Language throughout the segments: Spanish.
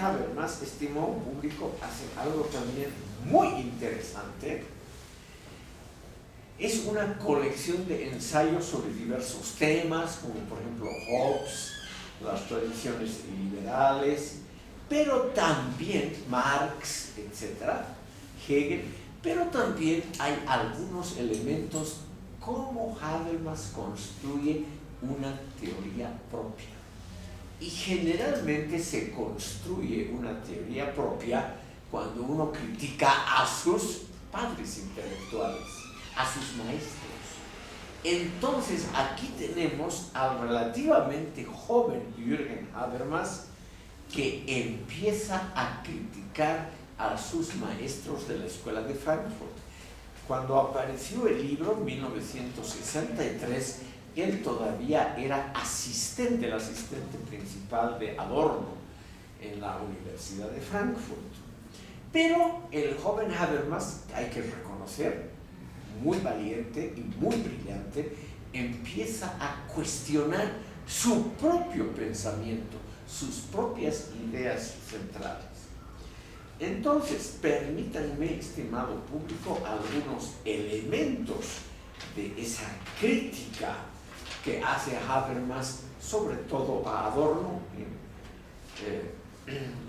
Habermas, estimado público, hace algo también muy interesante. Es una colección de ensayos sobre diversos temas, como por ejemplo Hobbes, las tradiciones liberales, pero también Marx, etcétera, Hegel, pero también hay algunos elementos cómo Habermas construye una teoría propia. Y generalmente se construye una teoría propia cuando uno critica a sus padres intelectuales, a sus maestros. Entonces aquí tenemos al relativamente joven Jürgen Habermas que empieza a criticar a sus maestros de la Escuela de Frankfurt. Cuando apareció el libro en 1963, él todavía era el asistente principal de Adorno en la Universidad de Frankfurt. Pero el joven Habermas, hay que reconocer, muy valiente y muy brillante, empieza a cuestionar su propio pensamiento, sus propias ideas centrales. Entonces, permítanme, estimado público, algunos elementos de esa crítica que hace Habermas, sobre todo a Adorno,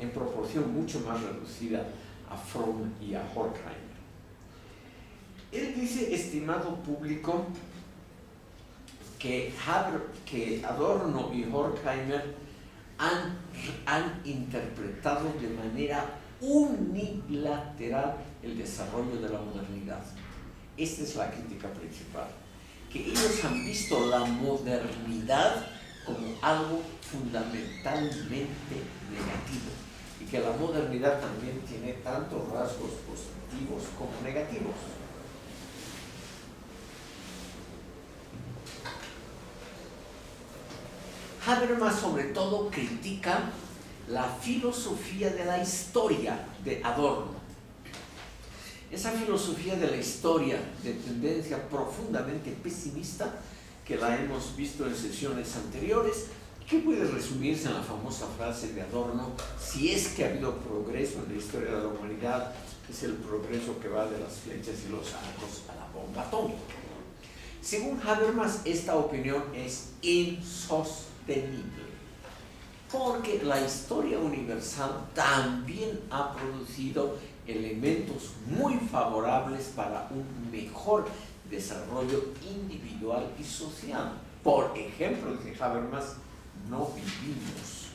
en proporción mucho más reducida a Fromm y a Horkheimer. Él dice, estimado público, que Adorno y Horkheimer han interpretado de manera unilateral el desarrollo de la modernidad. Esta es la crítica principal, que ellos han visto la modernidad como algo fundamentalmente negativo y que la modernidad también tiene tantos rasgos positivos como negativos. Habermas sobre todo critica la filosofía de la historia de Adorno. Esa filosofía de la historia de tendencia profundamente pesimista, que la hemos visto en sesiones anteriores, que puede resumirse en la famosa frase de Adorno: si es que ha habido progreso en la historia de la humanidad, es el progreso que va de las flechas y los arcos a la bomba atómica. Según Habermas, esta opinión es insostenible, porque la historia universal también ha producido elementos muy favorables para un mejor desarrollo individual y social. Por ejemplo, dice Habermas, no vivimos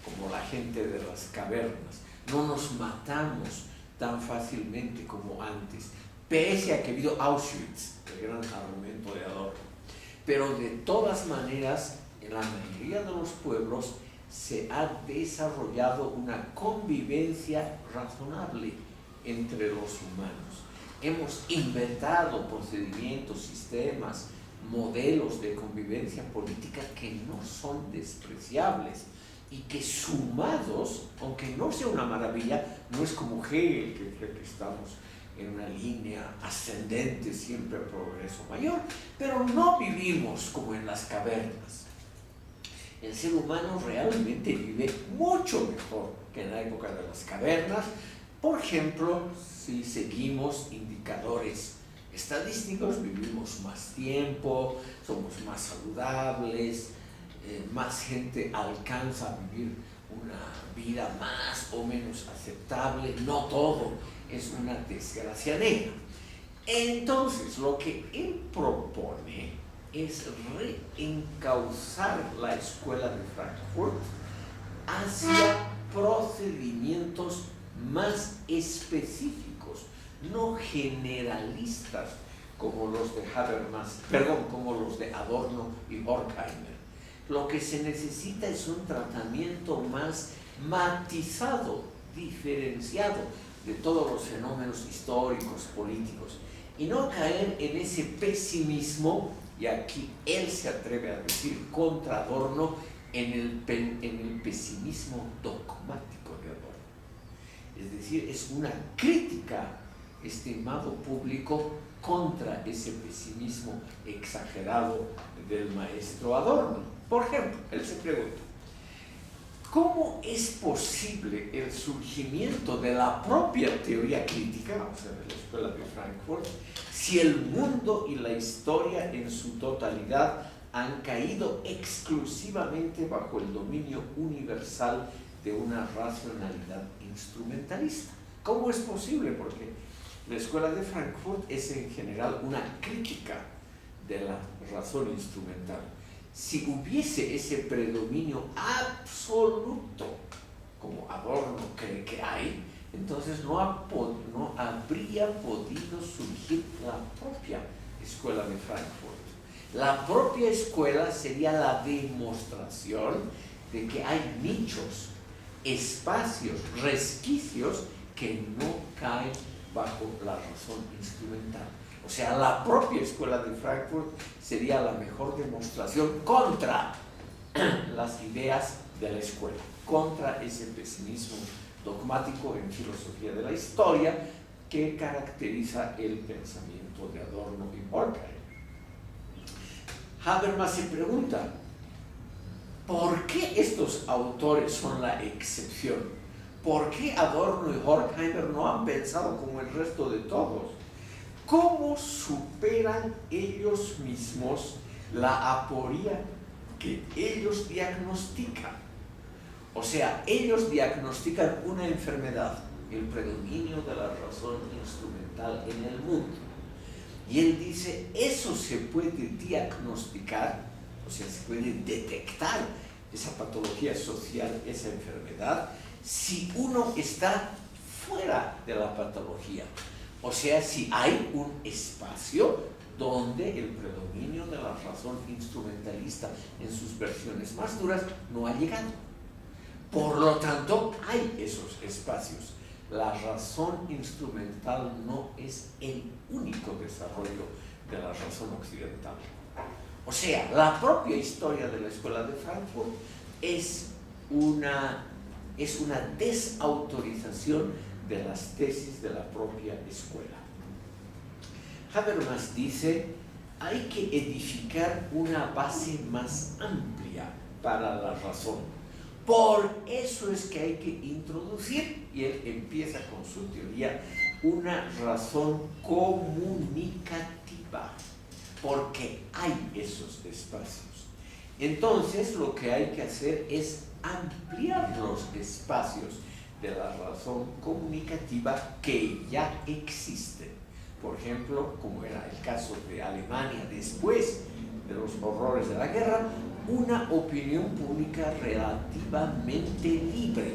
como la gente de las cavernas, no nos matamos tan fácilmente como antes, pese a que ha habido Auschwitz, el gran argumento de Adorno. Pero de todas maneras, en la mayoría de los pueblos se ha desarrollado una convivencia razonable entre los humanos. Hemos inventado procedimientos, sistemas, modelos de convivencia política que no son despreciables y que sumados, aunque no sea una maravilla, no es como Hegel, que cree que estamos en una línea ascendente siempre al progreso mayor, pero no vivimos como en las cavernas. El ser humano realmente vive mucho mejor que en la época de las cavernas. Por ejemplo, si seguimos indicadores estadísticos, vivimos más tiempo, somos más saludables, más gente alcanza a vivir una vida más o menos aceptable. No todo es una desgracia negra. Entonces, lo que él propone es reencauzar la Escuela de Frankfurt hacia procedimientos más específicos, no generalistas como los de como los de Adorno y Horkheimer. Lo que se necesita es un tratamiento más matizado, diferenciado de todos los fenómenos históricos, políticos, y no caer en ese pesimismo, y aquí él se atreve a decir contra Adorno, en el pesimismo dogmático de Adorno. Es decir, es una crítica, estimado público, contra ese pesimismo exagerado del maestro Adorno. Por ejemplo, él se pregunta, ¿Cómo es posible el surgimiento de la propia teoría crítica, o sea, de la Escuela de Frankfurt, si el mundo y la historia en su totalidad han caído exclusivamente bajo el dominio universal de una racionalidad instrumentalista? ¿Cómo es posible? Porque la Escuela de Frankfurt es en general una crítica de la razón instrumental. Si hubiese ese predominio absoluto, como Adorno cree que hay, entonces no habría podido surgir la propia Escuela de Frankfurt. La propia escuela sería la demostración de que hay nichos, espacios, resquicios que no caen bajo la razón instrumental. O sea, la propia Escuela de Frankfurt sería la mejor demostración contra las ideas de la escuela, contra ese pesimismo dogmático en filosofía de la historia que caracteriza el pensamiento de Adorno y Horkheimer. Habermas se pregunta, ¿por qué estos autores son la excepción? ¿Por qué Adorno y Horkheimer no han pensado como el resto de todos? ¿Cómo superan ellos mismos la aporía que ellos diagnostican? O sea, ellos diagnostican una enfermedad, el predominio de la razón instrumental en el mundo. Y él dice, eso se puede diagnosticar, o sea, se puede detectar esa patología social, esa enfermedad, si uno está fuera de la patología. O sea, si hay un espacio donde el predominio de la razón instrumentalista en sus versiones más duras no ha llegado. Por lo tanto, hay esos espacios. La razón instrumental no es el único desarrollo de la razón occidental. O sea, la propia historia de la Escuela de Frankfurt es una desautorización de las tesis de la propia escuela. Habermas dice, hay que edificar una base más amplia para la razón. Por eso es que hay que introducir, y él empieza con su teoría, una razón comunicativa, porque hay esos espacios. Entonces, lo que hay que hacer es ampliar los espacios de la razón comunicativa que ya existen. Por ejemplo, como era el caso de Alemania después de los horrores de la guerra, una opinión pública relativamente libre.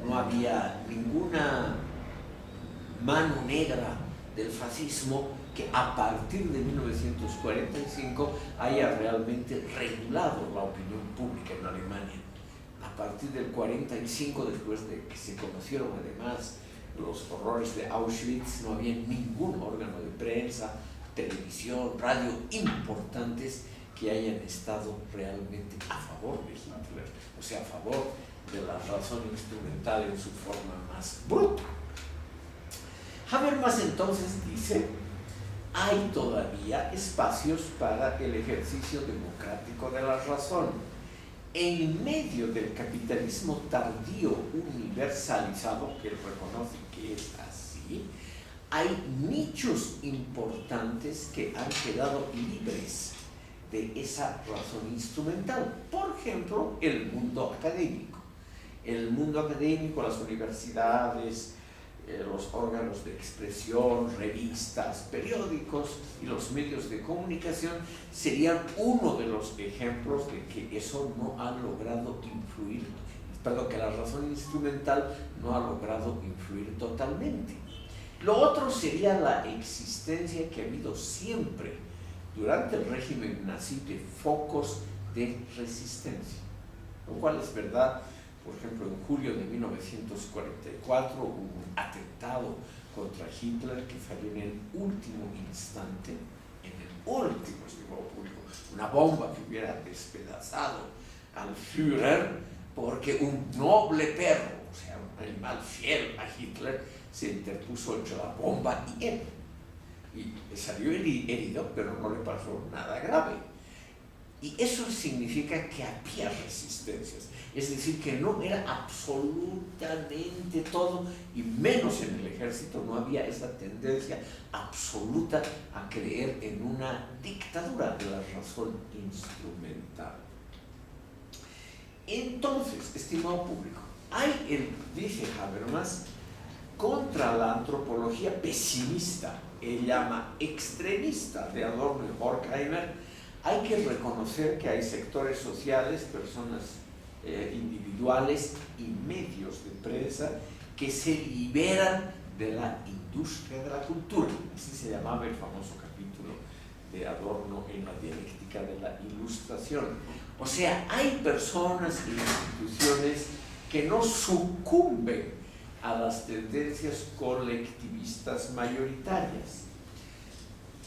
No había ninguna mano negra del fascismo que a partir de 1945 haya realmente regulado la opinión pública en Alemania. A partir del 45, después de que se conocieron además los horrores de Auschwitz, no había ningún órgano de prensa, televisión, radio importantes que hayan estado realmente a favor de Hitler, o sea, a favor de la razón instrumental en su forma más bruta. Habermas entonces dice, hay todavía espacios para el ejercicio democrático de la razón. En medio del capitalismo tardío universalizado, que él reconoce que es así, hay nichos importantes que han quedado libres de esa razón instrumental. Por ejemplo, el mundo académico. El mundo académico, las universidades, los órganos de expresión, revistas, periódicos y los medios de comunicación serían uno de los ejemplos de que eso no ha logrado influir, que la razón instrumental no ha logrado influir totalmente. Lo otro sería la existencia que ha habido siempre durante el régimen nazi de focos de resistencia, lo cual es verdad. Por ejemplo, en julio de 1944 hubo un atentado contra Hitler que falló en el último instante, una bomba que hubiera despedazado al Führer, porque un noble perro, o sea, un animal fiel a Hitler, se interpuso entre la bomba y él. Y salió herido, pero no le pasó nada grave. Y eso significa que había resistencias, es decir, que no era absolutamente todo, y menos en el ejército, no había esa tendencia absoluta a creer en una dictadura de la razón instrumental. Entonces, estimado público, dice Habermas, contra la antropología pesimista, él llama extremista, de Adorno y Horkheimer, hay que reconocer que hay sectores sociales, personas individuales y medios de prensa que se liberan de la industria de la cultura. Así se llamaba el famoso capítulo de Adorno en la dialéctica de la ilustración. O sea, hay personas y instituciones que no sucumben a las tendencias colectivistas mayoritarias.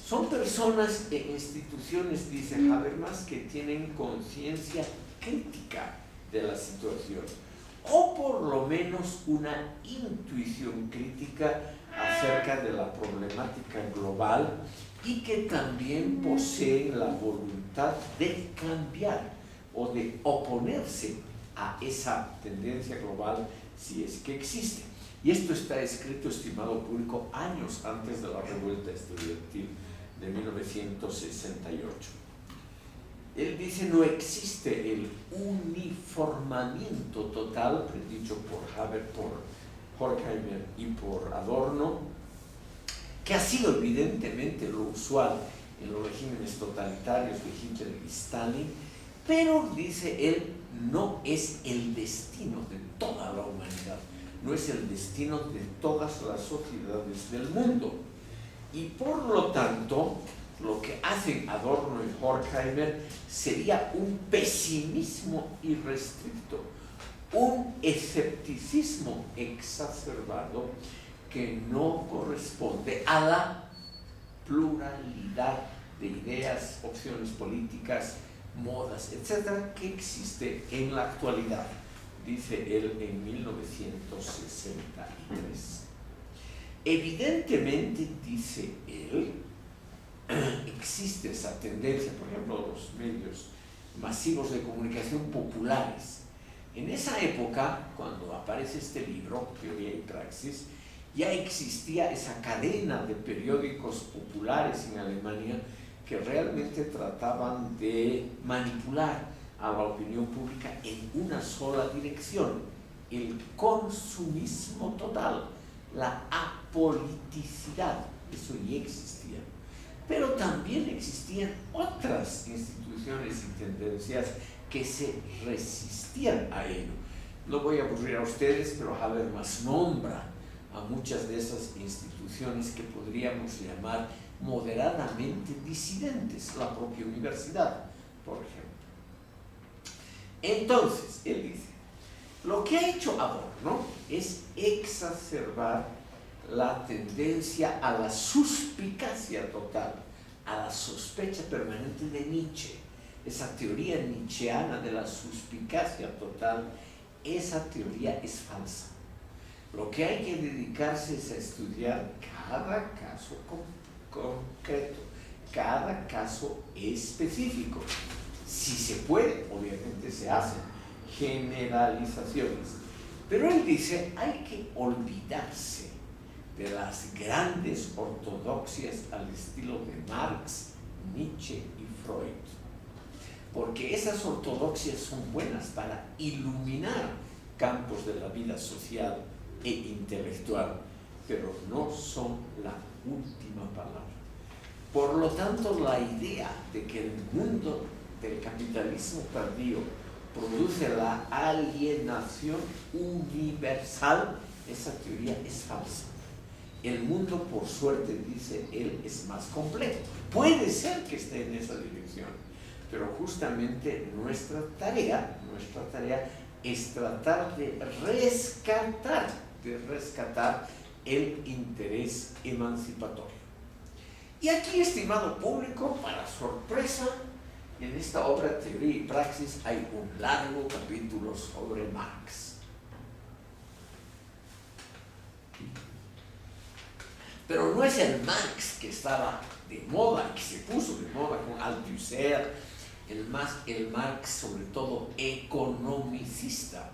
Son personas e instituciones, dice Habermas, que tienen conciencia crítica de la situación, o por lo menos una intuición crítica acerca de la problemática global, y que también poseen la voluntad de cambiar o de oponerse a esa tendencia global si es que existe. Y esto está escrito, estimado público, años antes de la revuelta estudiantil de 1968. Él dice, no existe el uniformamiento total, predicho por Haber, por Horkheimer y por Adorno, que ha sido evidentemente lo usual en los regímenes totalitarios de Hitler y Stalin, pero, dice él, no es el destino de toda la humanidad, no es el destino de todas las sociedades del mundo. Y por lo tanto, lo que hacen Adorno y Horkheimer sería un pesimismo irrestricto, un escepticismo exacerbado que no corresponde a la pluralidad de ideas, opciones políticas, modas, etcétera, que existe en la actualidad, dice él en 1963. Evidentemente, dice él, existe esa tendencia, por ejemplo, los medios masivos de comunicación populares. En esa época, cuando aparece este libro, Teoría y Praxis, ya existía esa cadena de periódicos populares en Alemania que realmente trataban de manipular a la opinión pública en una sola dirección: el consumismo total, la apoliticidad. Eso ya existía. Pero también existían otras instituciones y tendencias que se resistían a ello. No voy a aburrir a ustedes, pero Habermas nombra a muchas de esas instituciones que podríamos llamar moderadamente disidentes, la propia universidad, por ejemplo. Entonces, él dice, lo que ha hecho Adorno es exacerbar la tendencia a la suspicacia total, a la sospecha permanente de Nietzsche. Esa teoría nietzscheana de la suspicacia total, esa teoría es falsa. Lo que hay que dedicarse es a estudiar cada caso concreto, cada caso específico. Si se puede, obviamente se hacen generalizaciones. Pero él dice, hay que olvidarse de las grandes ortodoxias al estilo de Marx, Nietzsche y Freud, porque esas ortodoxias son buenas para iluminar campos de la vida social e intelectual, pero no son la última palabra. Por lo tanto, la idea de que el mundo del capitalismo tardío produce la alienación universal, esa teoría es falsa. El mundo, por suerte, dice él, es más complejo. Puede ser que esté en esa dirección, pero justamente nuestra tarea es tratar de rescatar el interés emancipatorio. Y aquí, estimado público, para sorpresa, en esta obra Teoría y Praxis hay un largo capítulo sobre Marx. Pero no es el Marx que estaba de moda, que se puso de moda con Althusser, el Marx sobre todo economicista,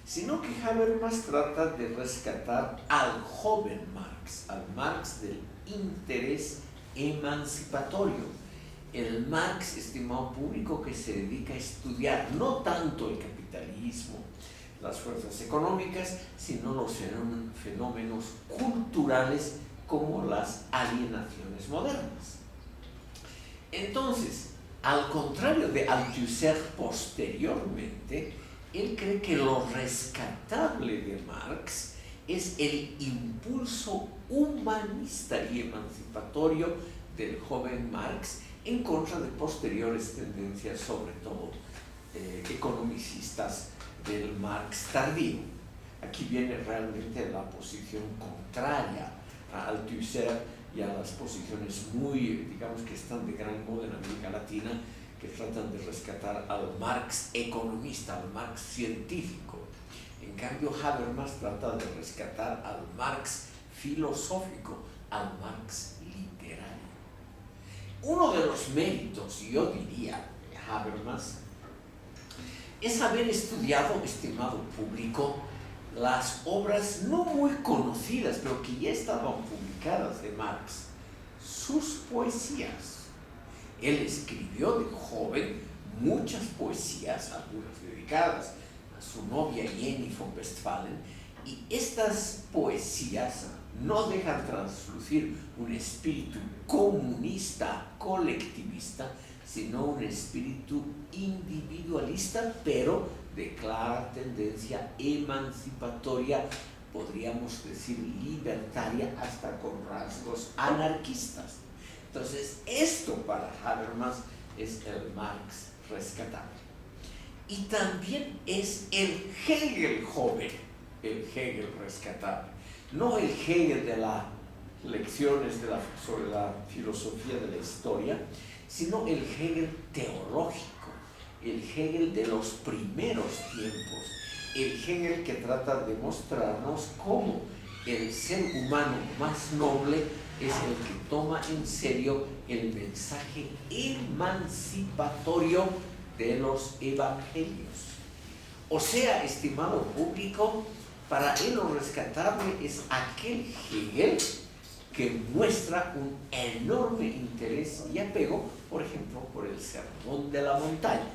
sino que Habermas trata de rescatar al joven Marx, al Marx del interés emancipatorio, el Marx, estimado público, que se dedica a estudiar no tanto el capitalismo, las fuerzas económicas, sino los fenómenos culturales como las alienaciones modernas. Entonces, al contrario de Althusser posteriormente, él cree que lo rescatable de Marx es el impulso humanista y emancipatorio del joven Marx en contra de posteriores tendencias, sobre todo economicistas del Marx tardío. Aquí viene realmente la posición contraria a Althusser y a las posiciones muy, digamos, que están de gran moda en América Latina, que tratan de rescatar al Marx economista, al Marx científico. En cambio, Habermas trata de rescatar al Marx filosófico, al Marx literario. Uno de los méritos, yo diría, de Habermas es haber estudiado, estimado público, las obras no muy conocidas, pero que ya estaban publicadas de Marx, sus poesías. Él escribió de joven muchas poesías, algunas dedicadas a su novia Jenny von Westphalen, y estas poesías no dejan traslucir un espíritu comunista, colectivista, sino un espíritu individualista, pero de clara tendencia emancipatoria, podríamos decir libertaria, hasta con rasgos anarquistas. Entonces, esto para Habermas es el Marx rescatable. Y también es el Hegel joven, el Hegel rescatable. No el Hegel de las lecciones sobre la filosofía de la historia, sino el Hegel teológico, el Hegel de los primeros tiempos, el Hegel que trata de mostrarnos cómo el ser humano más noble es el que toma en serio el mensaje emancipatorio de los evangelios. O sea, estimado público, para él lo rescatable es aquel Hegel que muestra un enorme interés y apego, por ejemplo, por el Sermón de la Montaña.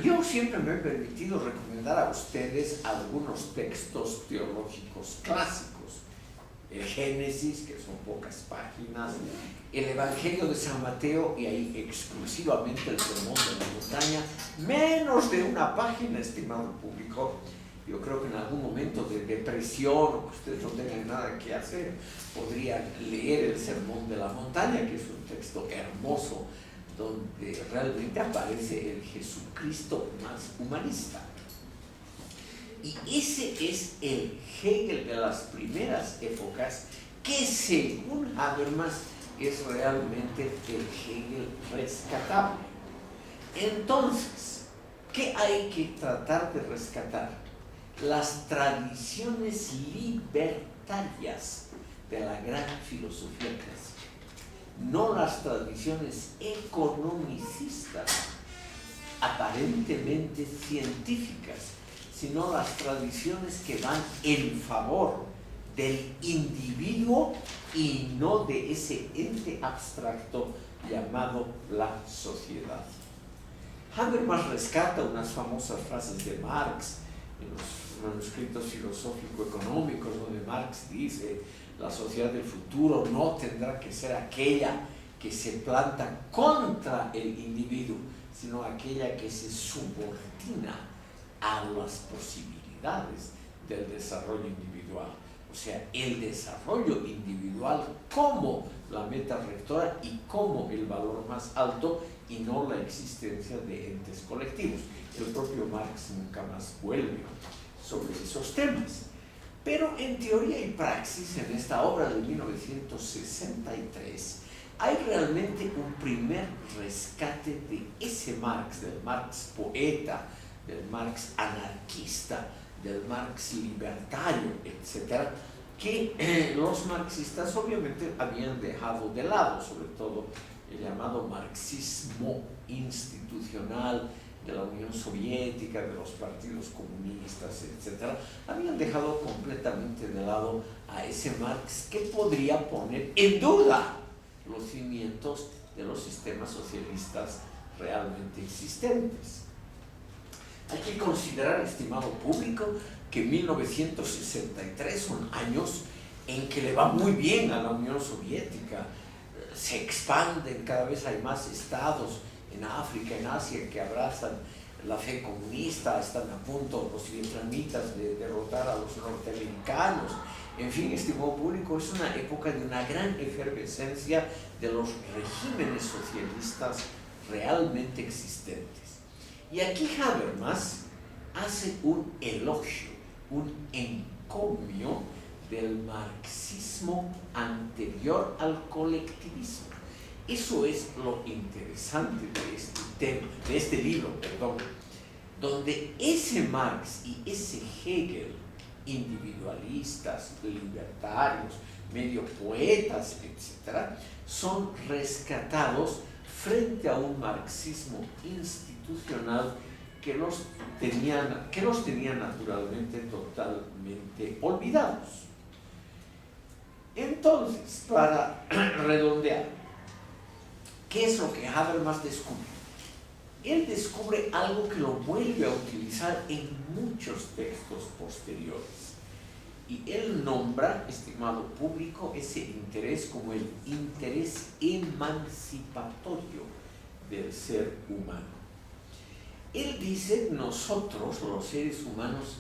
Yo siempre me he permitido recomendar a ustedes algunos textos teológicos clásicos. El Génesis, que son pocas páginas, el Evangelio de San Mateo, y ahí exclusivamente el Sermón de la Montaña, menos de una página, estimado público. Yo creo que en algún momento de depresión o que ustedes no tengan nada que hacer, podrían leer el Sermón de la Montaña, que es un texto hermoso, donde realmente aparece el Jesucristo más humanista. Y ese es el Hegel de las primeras épocas, que según Habermas es realmente el Hegel rescatable. Entonces, ¿qué hay que tratar de rescatar? Las tradiciones libertarias de la gran filosofía clásica, no las tradiciones economicistas aparentemente científicas, sino las tradiciones que van en favor del individuo y no de ese ente abstracto llamado la sociedad. Habermas rescata unas famosas frases de Marx en los manuscritos filosófico-económicos, donde Marx dice: la sociedad del futuro no tendrá que ser aquella que se planta contra el individuo, sino aquella que se subordina a las posibilidades del desarrollo individual. O sea, el desarrollo individual como la meta rectora y como el valor más alto, y no la existencia de entes colectivos. El propio Marx nunca más vuelve sobre esos temas. Pero en teoría y praxis, en esta obra de 1963, hay realmente un primer rescate de ese Marx, del Marx poeta, del Marx anarquista, del Marx libertario, etc., que los marxistas obviamente habían dejado de lado, sobre todo el llamado marxismo institucional de la Unión Soviética, de los partidos comunistas, etc., habían dejado completamente de lado a ese Marx que podría poner en duda los cimientos de los sistemas socialistas realmente existentes. Hay que considerar, estimado público, que 1963 son años en que le va muy bien a la Unión Soviética. Se expanden, cada vez hay más estados en África, en Asia, que abrazan la fe comunista, están a punto los vietnamitas de derrotar a los norteamericanos. En fin, estimado público, es una época de una gran efervescencia de los regímenes socialistas realmente existentes. Y aquí Habermas hace un elogio, un encomio del marxismo anterior al colectivismo. Eso es lo interesante de este tema, de este libro, donde ese Marx y ese Hegel, individualistas, libertarios, medio poetas, etc., son rescatados frente a un marxismo institucional que los tenía naturalmente totalmente olvidados. Entonces, para redondear, ¿qué es lo que Habermas descubre? Él descubre algo que lo vuelve a utilizar en muchos textos posteriores. Y él nombra, estimado público, ese interés como el interés emancipatorio del ser humano. Él dice, nosotros, los seres humanos,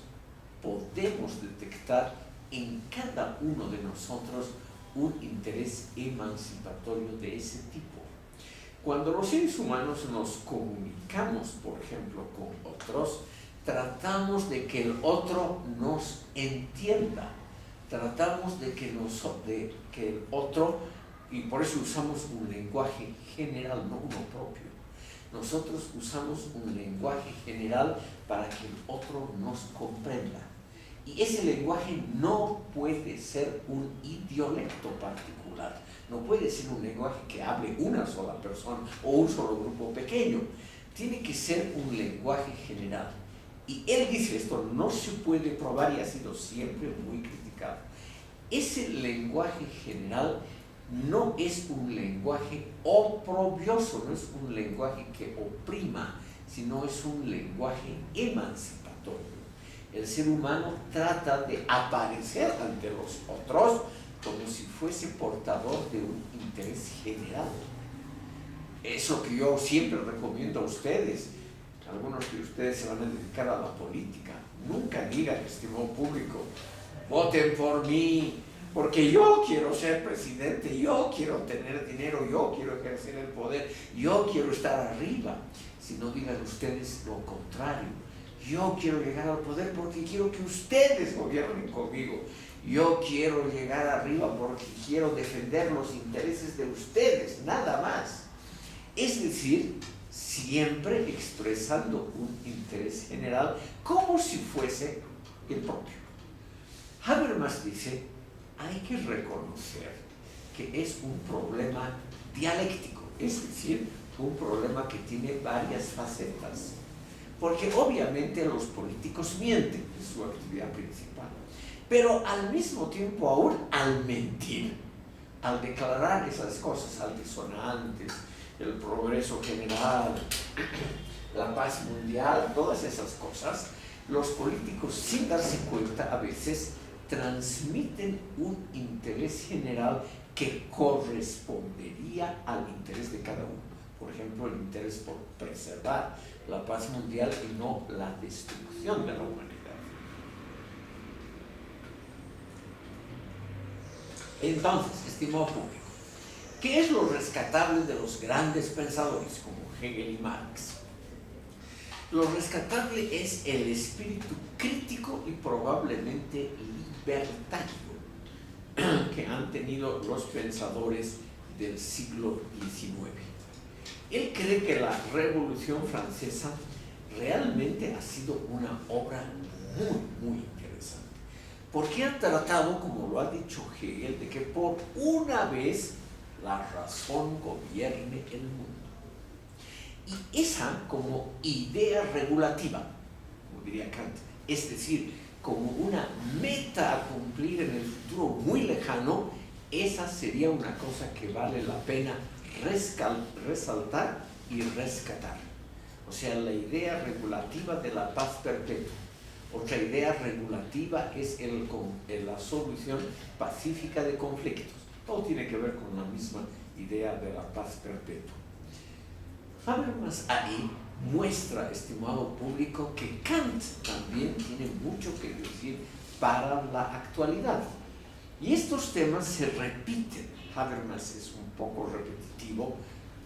podemos detectar en cada uno de nosotros un interés emancipatorio de ese tipo. Cuando los seres humanos nos comunicamos, por ejemplo, con otros, tratamos de que el otro nos entienda, tratamos de que el otro, y por eso usamos un lenguaje general, no uno propio. Nosotros usamos un lenguaje general para que el otro nos comprenda. Y ese lenguaje no puede ser un idiolecto particular, no puede ser un lenguaje que hable una sola persona o un solo grupo pequeño. Tiene que ser un lenguaje general. Y él dice, esto no se puede probar y ha sido siempre muy criticado. Ese lenguaje general no es un lenguaje oprobioso, no es un lenguaje que oprima, sino es un lenguaje emancipatorio. El ser humano trata de aparecer ante los otros como si fuese portador de un interés general. Eso que yo siempre recomiendo a ustedes. Algunos de ustedes se van a dedicar a la política. Nunca digan, estimado público, voten por mí, porque yo quiero ser presidente, yo quiero tener dinero, yo quiero ejercer el poder, yo quiero estar arriba. Sino digan ustedes lo contrario. Yo quiero llegar al poder porque quiero que ustedes gobiernen conmigo. Yo quiero llegar arriba porque quiero defender los intereses de ustedes, nada más. Es decir, siempre expresando un interés general como si fuese el propio. Habermas dice, hay que reconocer que es un problema dialéctico, es decir, un problema que tiene varias facetas. Porque obviamente los políticos mienten, es su actividad principal. Pero al mismo tiempo, aún al mentir, al declarar esas cosas altisonantes, el progreso general, la paz mundial, todas esas cosas, los políticos, sin darse cuenta, a veces transmiten un interés general que correspondería al interés de cada uno. Por ejemplo, el interés por preservar la paz mundial y no la destrucción de la humanidad. Entonces, estimado público, ¿qué es lo rescatable de los grandes pensadores como Hegel y Marx? Lo rescatable es el espíritu crítico y probablemente libertario que han tenido los pensadores del siglo XIX. Él cree que la Revolución Francesa realmente ha sido una obra muy, muy interesante, porque ha tratado, como lo ha dicho Hegel, de que por una vez la razón gobierne el mundo. Y esa como idea regulativa, como diría Kant, es decir, como una meta a cumplir en el futuro muy lejano, esa sería una cosa que vale la pena resaltar y rescatar. O sea, la idea regulativa de la paz perpetua. Otra idea regulativa es la solución pacífica de conflictos. Todo tiene que ver con la misma idea de la paz perpetua. Habermas ahí muestra, estimado público, que Kant también tiene mucho que decir para la actualidad. Y estos temas se repiten. Habermas es un poco repetitivo,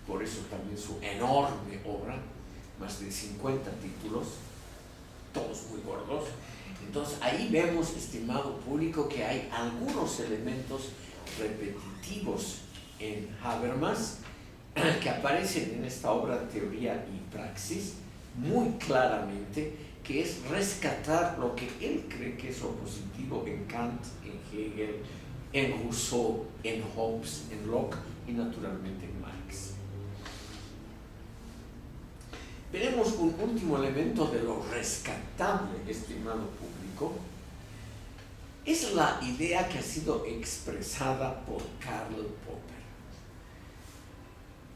por eso también su enorme obra, más de 50 títulos, todos muy gordos. Entonces ahí vemos, estimado público, que hay algunos elementos repetitivos en Habermas que aparecen en esta obra Teoría y Praxis muy claramente, que es rescatar lo que él cree que es lo positivo en Kant, en Hegel, en Rousseau, en Hobbes, en Locke y naturalmente en Marx. Veremos un último elemento de lo rescatable, estimado público. Es la idea que ha sido expresada por Karl Popper.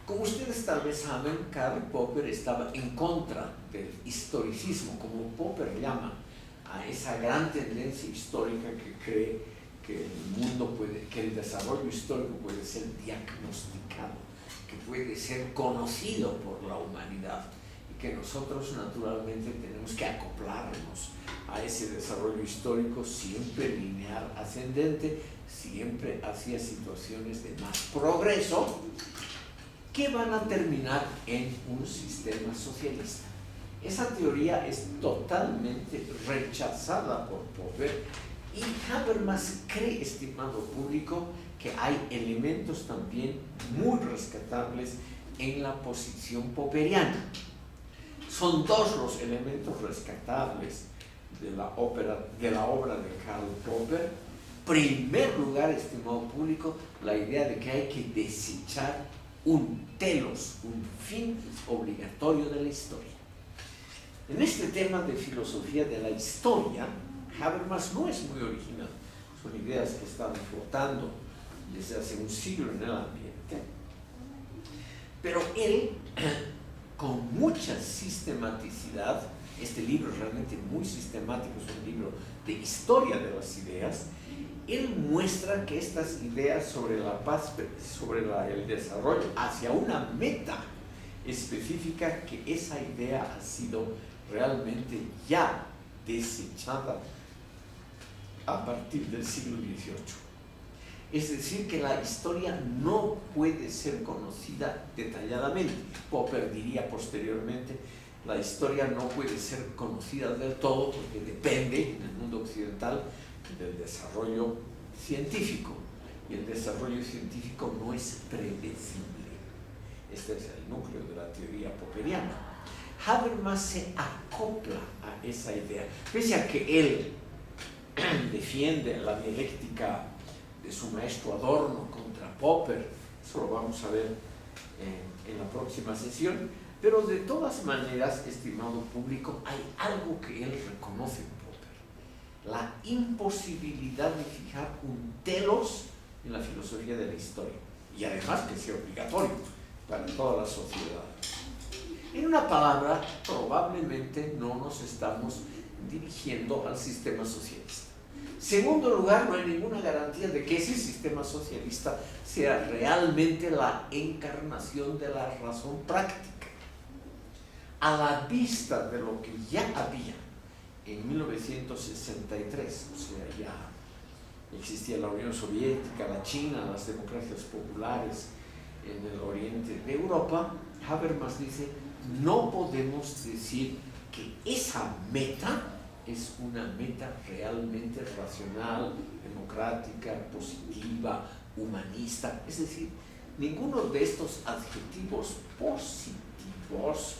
Como ustedes tal vez saben, Karl Popper estaba en contra del historicismo, como Popper llama a esa gran tendencia histórica que cree que el desarrollo histórico puede ser diagnosticado, que puede ser conocido por la humanidad y que nosotros naturalmente tenemos que acoplarnos a ese desarrollo histórico siempre lineal ascendente, siempre hacia situaciones de más progreso que van a terminar en un sistema socialista. Esa teoría es totalmente rechazada por Popper y Habermas cree, estimado público, que hay elementos también muy rescatables en la posición popperiana. Son dos los elementos rescatables de la obra de Karl Popper. Primer lugar, estimado público, la idea de que hay que desechar un telos, un fin obligatorio de la historia. En este tema de filosofía de la historia, Habermas no es muy original. Son ideas que están flotando desde hace un siglo en el ambiente. Pero él, con mucha sistematicidad, este libro es realmente muy sistemático, es un libro de historia de las ideas, él muestra que estas ideas sobre la paz, sobre el desarrollo hacia una meta específica, que esa idea ha sido realmente ya desechada a partir del siglo XVIII. Es decir, que la historia no puede ser conocida detalladamente. Popper diría posteriormente, la historia no puede ser conocida del todo porque depende, en el mundo occidental, del desarrollo científico. Y el desarrollo científico no es predecible. Este es el núcleo de la teoría popperiana. Habermas se acopla a esa idea. Pese a que él defiende la dialéctica de su maestro Adorno contra Popper, eso lo vamos a ver en la próxima sesión, pero de todas maneras, estimado público, hay algo que él reconoce en Popper: la imposibilidad de fijar un telos en la filosofía de la historia, y además que sea obligatorio para toda la sociedad. En una palabra, probablemente no nos estamos dirigiendo al sistema socialista. Segundo lugar, no hay ninguna garantía de que ese sistema socialista sea realmente la encarnación de la razón práctica. A la vista de lo que ya había en 1963, o sea, ya existía la Unión Soviética, la China, las democracias populares en el oriente de Europa, Habermas dice, no podemos decir que esa meta es una meta realmente racional, democrática, positiva, humanista. Es decir, ninguno de estos adjetivos positivos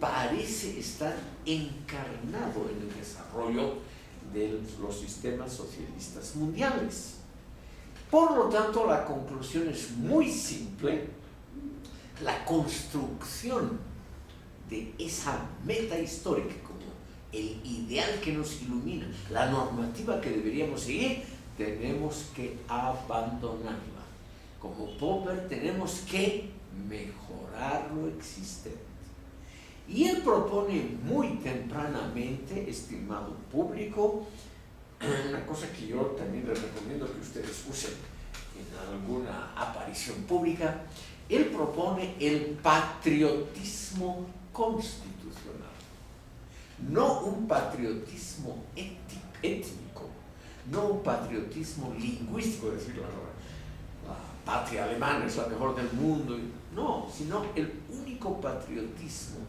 parece estar encarnado en el desarrollo de los sistemas socialistas mundiales. Por lo tanto, la conclusión es muy simple. La construcción de esa meta histórica como el ideal que nos ilumina, la normativa que deberíamos seguir, tenemos que abandonarla. Como Popper tenemos que mejorar lo existente. Y él propone muy tempranamente, estimado público, una cosa que yo también les recomiendo que ustedes usen en alguna aparición pública. Él propone el patriotismo constitucional, no un patriotismo étnico, no un patriotismo lingüístico, es decir, la patria alemana es la mejor del mundo, no, sino el único patriotismo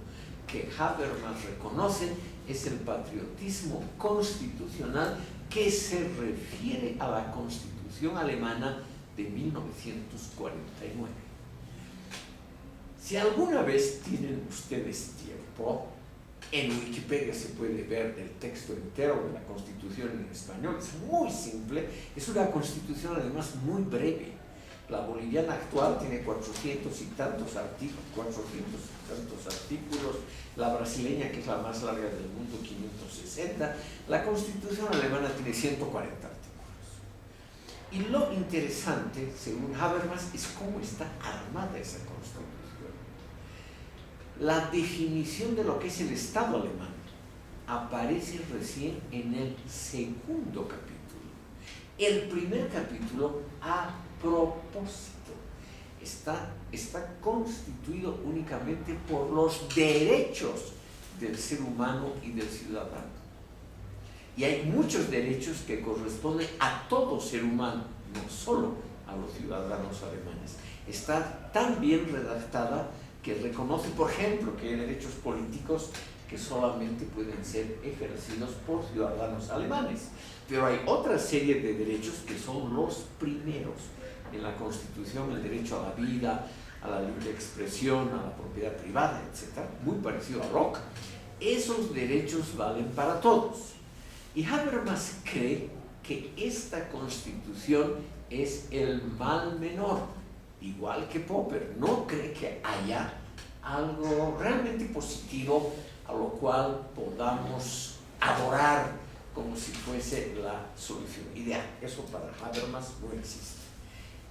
que Habermas reconoce es el patriotismo constitucional que se refiere a la Constitución alemana de 1949. Si alguna vez tienen ustedes tiempo, en Wikipedia se puede ver el texto entero de la Constitución en español. Es muy simple, es una Constitución además muy breve. La boliviana actual tiene 400 y tantos artículos, la brasileña, que es la más larga del mundo, 560, la Constitución alemana tiene 140 artículos. Y lo interesante, según Habermas, es cómo está armada esa Constitución. La definición de lo que es el Estado alemán aparece recién en el segundo capítulo. El primer capítulo, a propósito, está constituido únicamente por los derechos del ser humano y del ciudadano. Y hay muchos derechos que corresponden a todo ser humano, no solo a los ciudadanos alemanes. Está tan bien redactada que reconoce, por ejemplo, que hay derechos políticos que solamente pueden ser ejercidos por ciudadanos alemanes. Pero hay otra serie de derechos que son los primeros en la Constitución: el derecho a la vida, a la libre expresión, a la propiedad privada, etc. Muy parecido a Locke. Esos derechos valen para todos. Y Habermas cree que esta Constitución es el mal menor, igual que Popper. No cree que haya algo realmente positivo a lo cual podamos adorar como si fuese la solución ideal. Eso para Habermas no existe.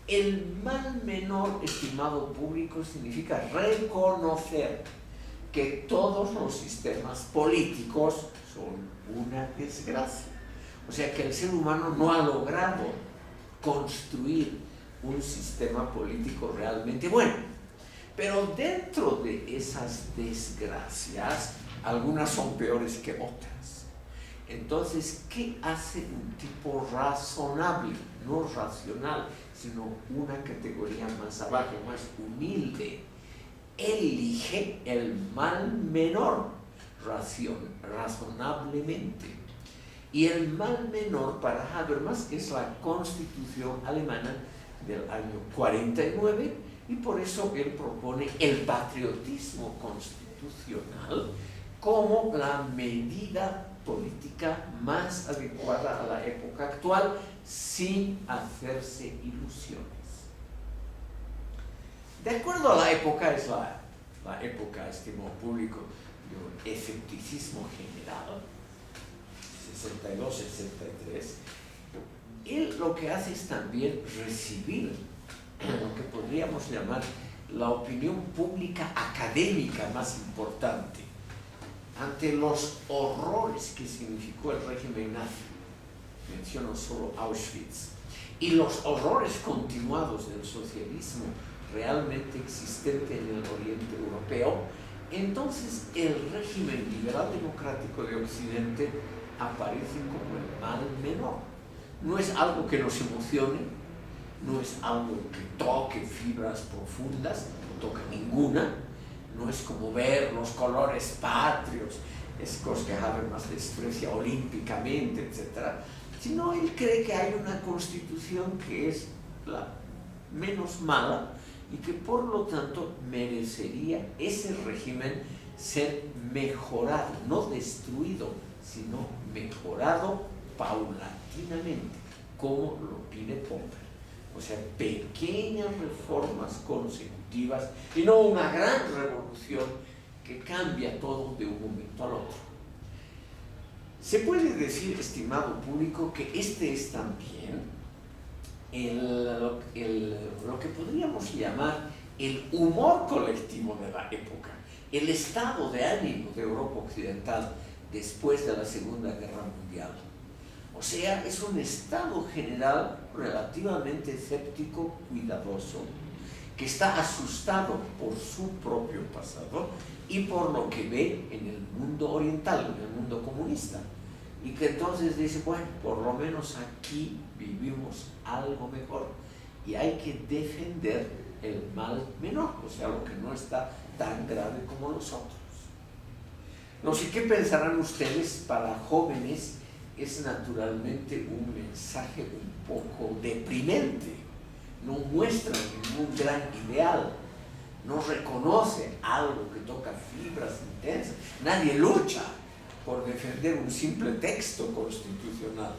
El mal menor, estimado público, significa reconocer que todos los sistemas políticos son una desgracia. O sea, que el ser humano no ha logrado construir un sistema político realmente bueno. Pero dentro de esas desgracias, algunas son peores que otras. Entonces, ¿qué hace un tipo razonable? No racional, sino una categoría más abajo, más humilde. Elige el mal menor razonablemente. Y el mal menor para Habermas es la Constitución alemana del año 49, y por eso él propone el patriotismo constitucional como la medida política más adecuada a la época actual, sin hacerse ilusiones. De acuerdo a la época, es la época, estimado público, de un escepticismo general, 62-63, él lo que hace es también recibir lo que podríamos llamar la opinión pública académica más importante ante los horrores que significó el régimen nazi. Menciono solo Auschwitz, y los horrores continuados del socialismo realmente existente en el Oriente Europeo. Entonces el régimen liberal democrático de Occidente aparece como el mal menor. No es algo que nos emocione, no es algo que toque fibras profundas, no toca ninguna. No es como ver los colores patrios, es cosa que Habermas desprecia olímpicamente, etc. Sino él cree que hay una constitución que es la menos mala y que por lo tanto merecería ese régimen ser mejorado, no destruido, sino mejorado paulatinamente, como lo pide Popper. O sea, pequeñas reformas consecutivas y no una gran revolución que cambia todo de un momento al otro. Se puede decir, estimado público, que este es también lo que podríamos llamar el humor colectivo de la época, el estado de ánimo de Europa Occidental después de la Segunda Guerra Mundial. O sea, es un estado general relativamente escéptico, cuidadoso, que está asustado por su propio pasado y por lo que ve en el mundo oriental, en el mundo comunista. Y que entonces dice, bueno, por lo menos aquí vivimos algo mejor y hay que defender el mal menor, o sea, lo que no está tan grave como los otros. No sé qué pensarán ustedes. Para jóvenes es naturalmente un mensaje un poco deprimente, no muestra ningún gran ideal, no reconoce algo que toca fibras intensas, nadie lucha por defender un simple texto constitucional,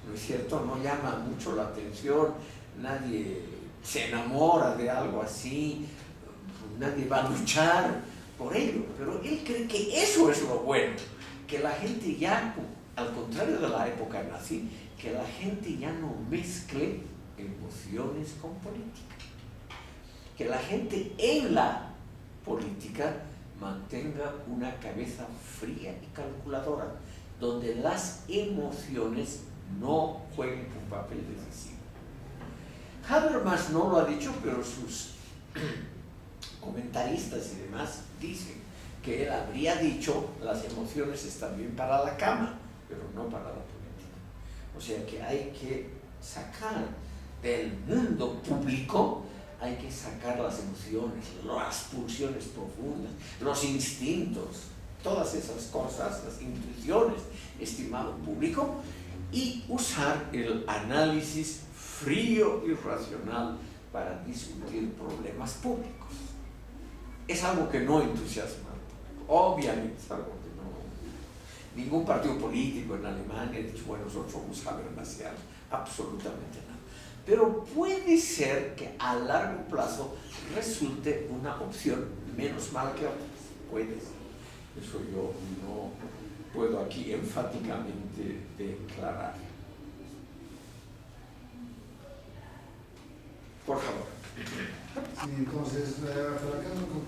¿no es cierto? No llama mucho la atención, nadie se enamora de algo así, nadie va a luchar por ello, pero él cree que eso es lo bueno, que la gente ya, al contrario de la época nazi, que la gente ya no mezcle emociones con política, que la gente en la política mantenga una cabeza fría y calculadora, donde las emociones no jueguen un papel decisivo. Habermas no lo ha dicho, pero sus comentaristas y demás dicen que él habría dicho: las emociones están bien para la cama, pero no para la política. O sea que hay que sacar del mundo público, hay que sacar las emociones, las pulsiones profundas, los instintos, todas esas cosas, las intuiciones, estimado público, y usar el análisis frío y racional para discutir problemas públicos. Es algo que no entusiasma al público, obviamente es algo que no. Ningún partido político en Alemania ha dicho, bueno, nosotros somos habermasianos, absolutamente nada. Pero puede ser que a largo plazo resulte una opción menos mala que otras. Puede ser. Eso yo no puedo aquí enfáticamente declarar. Por favor. Sí, entonces, arrancando con